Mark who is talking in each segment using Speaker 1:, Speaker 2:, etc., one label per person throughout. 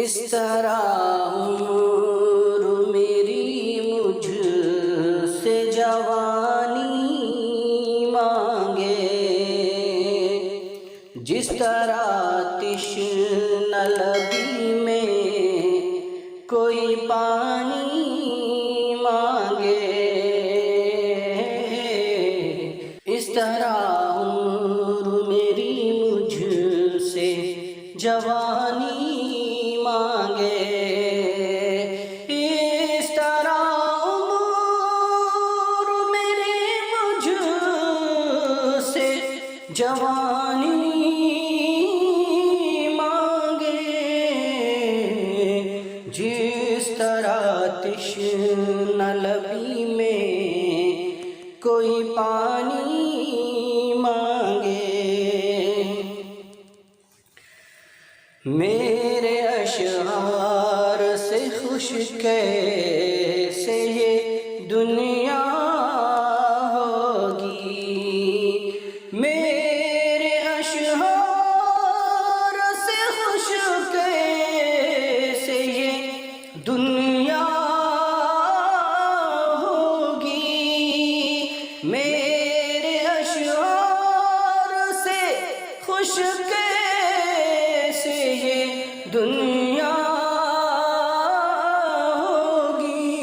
Speaker 1: اس طرح عمر میری مجھ سے جوانی مانگے، جس طرح تشنہ لبی میں کوئی پانی مانگے، اس طرح عمر میری مجھ سے جوانی مانگے، اس طرح عمر میری مجھ سے جوانی مانگے، جس طرح تشنہ لبی میں کوئی پانی مانگے۔ میرے اشعار سے خوش کیسے یہ دنیا ہوگی، میرے اشعار سے خوش کیسے یہ دنیا ہوگی، میرے اشعار سے خوش کیسے یہ دنیا ہوگی،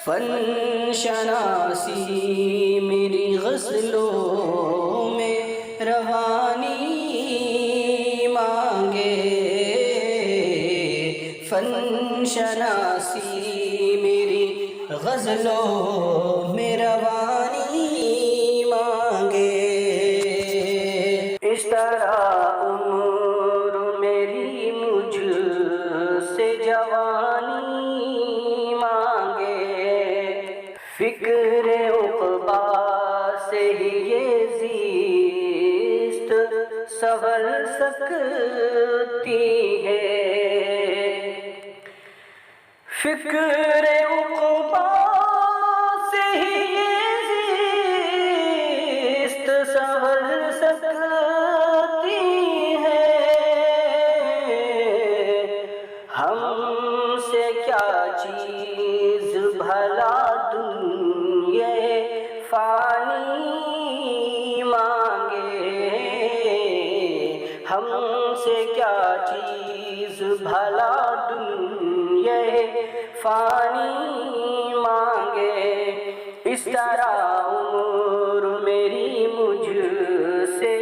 Speaker 1: فن شناسی میری غزلوں میں روانی مانگے، فن شناسی میری غزلوں میں روانی مانگے، اس طرح عمر میری مجھ سے جوانی مانگے، فکر عقبا سے ہی یہ زیست سنور سکتی ہے، فکر عقبا سے ہی یہ زیست سنور سکتی ہے، ہم سے کیا چیز بھلا دنیا فانی مانگے، ہم سے کیا چیز بھلا دنیا فانی مانگے، اس طرح عمر میری مجھ سے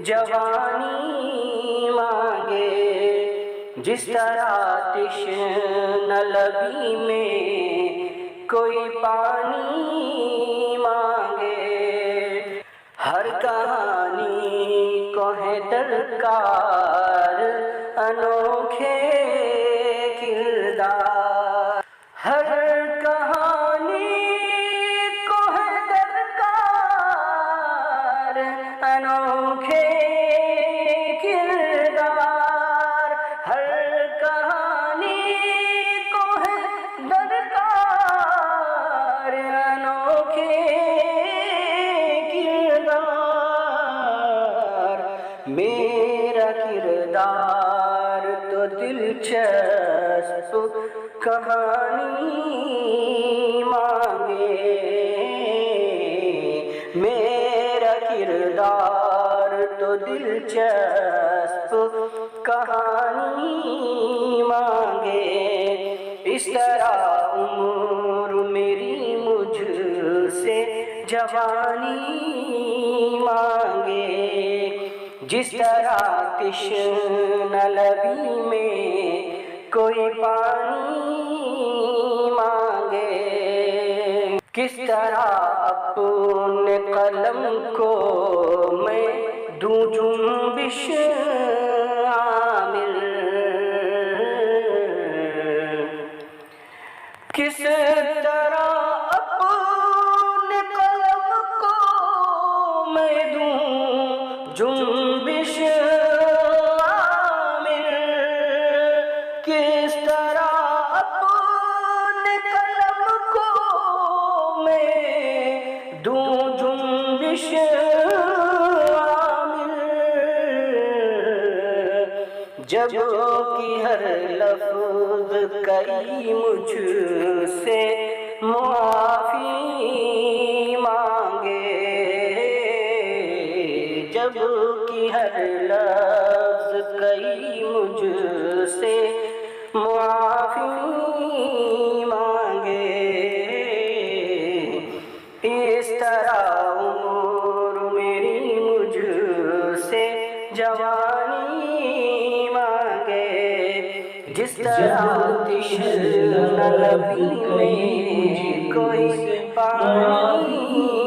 Speaker 1: جوانی مانگے، جس طرح تشنہ لبی میں کوئی پانی مانگے، ہر کہانی کو ہے درکار انوکھے کردار، ہر کہانی کو ہے درکار انوکھے کردار، ہر کہانی کو ہے درکار انوکھے کردار، میرا کردار تو دلچسپ کہانی مانگے، میرا کردار تو دلچسپ کہانی مانگے، اس طرح عمر میری مجھ سے جوانی مانگے، جس طرح تشنہ لبی میں کوئی پانی مانگے، کس طرح اپنے قلم کو میں دوں جنبش عامر، کس طرح اپنے قلم کو میں دوں جنبش عامر، کس طرح اپنے قلم کو میں دوں جنبش عامر، جب کہ ہر لفظ کئی مجھ سے معافی مانگے، جب کہ ہر لفظ کئی مجھ سے معافی مانگے، اس طرح عمر میری مجھ سے جوانی مانگے، جس طرح آتش نہ لبی میں کوئی پانی